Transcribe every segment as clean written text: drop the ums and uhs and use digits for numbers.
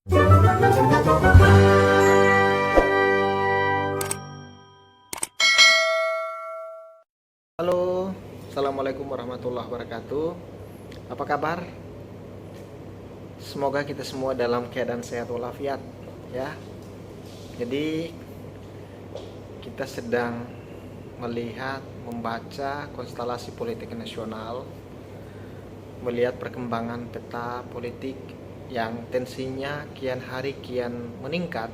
Halo, Assalamualaikum warahmatullahi wabarakatuh. Apa kabar? Semoga kita semua dalam keadaan sehat walafiat ya. Jadi kita sedang melihat, membaca konstelasi politik nasional, melihat perkembangan peta politik yang tensinya kian hari kian meningkat,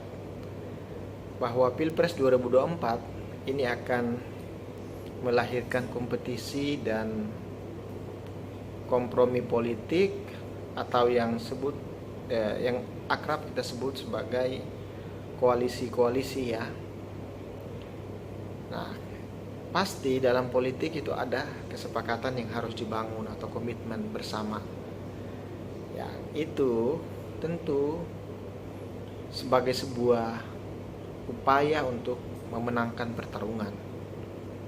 bahwa Pilpres 2024 ini akan melahirkan kompetisi dan kompromi politik atau yang akrab kita sebut sebagai koalisi-koalisi ya. Nah, pasti dalam politik itu ada kesepakatan yang harus dibangun atau komitmen bersama. Ya, itu tentu sebagai sebuah upaya untuk memenangkan pertarungan.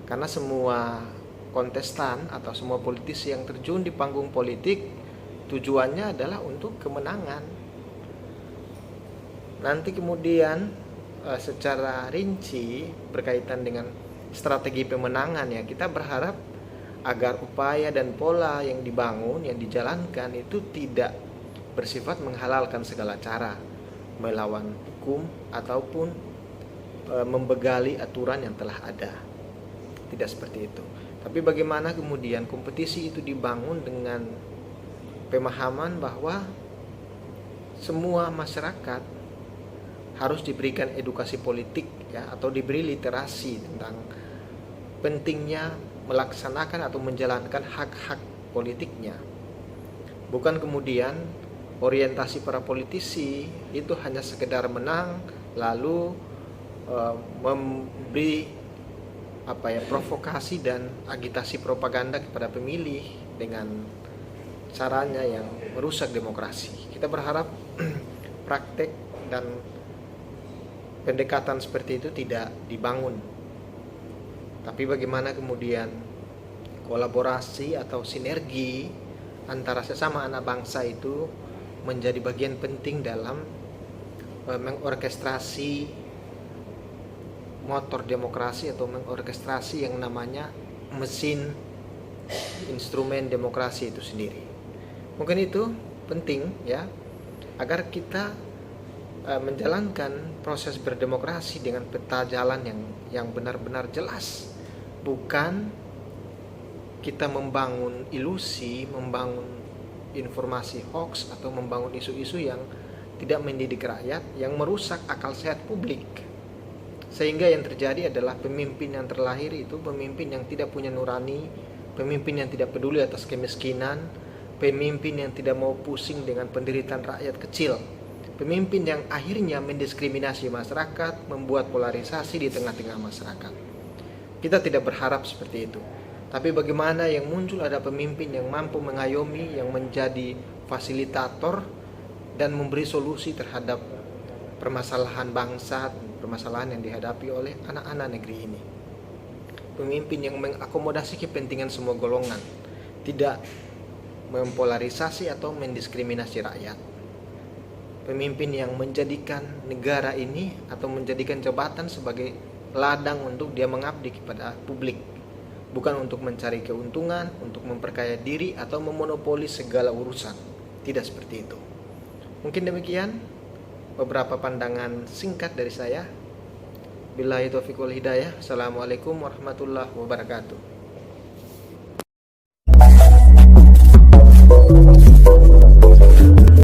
Karena semua kontestan atau semua politisi yang terjun di panggung politik tujuannya adalah untuk kemenangan. Nanti kemudian secara rinci berkaitan dengan strategi pemenangan ya, kita berharap agar upaya dan pola yang dibangun, yang dijalankan itu tidak bersifat menghalalkan segala cara, melawan hukum ataupun membegali aturan yang telah ada. Tidak seperti itu. Tapi bagaimana kemudian kompetisi itu dibangun dengan pemahaman bahwa semua masyarakat harus diberikan edukasi politik ya, atau diberi literasi tentang pentingnya melaksanakan atau menjalankan hak-hak politiknya. Bukan kemudian orientasi para politisi itu hanya sekedar menang lalu memberi provokasi dan agitasi propaganda kepada pemilih dengan caranya yang merusak demokrasi. Kita berharap praktek dan pendekatan seperti itu tidak dibangun. Tapi bagaimana kemudian kolaborasi atau sinergi antara sesama anak bangsa itu menjadi bagian penting dalam mengorkestrasi motor demokrasi atau mengorkestrasi yang namanya mesin instrumen demokrasi itu sendiri. Mungkin itu penting ya, agar kita menjalankan proses berdemokrasi dengan peta jalan yang benar-benar jelas. Bukan kita membangun ilusi, membangun informasi hoax atau membangun isu-isu yang tidak mendidik rakyat, yang merusak akal sehat publik. Sehingga yang terjadi adalah pemimpin yang terlahir itu pemimpin yang tidak punya nurani, pemimpin yang tidak peduli atas kemiskinan, pemimpin yang tidak mau pusing dengan penderitaan rakyat kecil, pemimpin yang akhirnya mendiskriminasi masyarakat, membuat polarisasi di tengah-tengah masyarakat. Kita tidak berharap seperti itu. Tapi bagaimana yang muncul ada pemimpin yang mampu mengayomi, yang menjadi fasilitator dan memberi solusi terhadap permasalahan bangsa, permasalahan yang dihadapi oleh anak-anak negeri ini. Pemimpin yang mengakomodasi kepentingan semua golongan, tidak mempolarisasi atau mendiskriminasi rakyat. Pemimpin yang menjadikan negara ini atau menjadikan jabatan sebagai ladang untuk dia mengabdi kepada publik, bukan untuk mencari keuntungan, untuk memperkaya diri atau memonopoli segala urusan. Tidak seperti itu. Mungkin demikian beberapa pandangan singkat dari saya. Billahi taufiq wal hidayah. Assalamualaikum warahmatullahi wabarakatuh.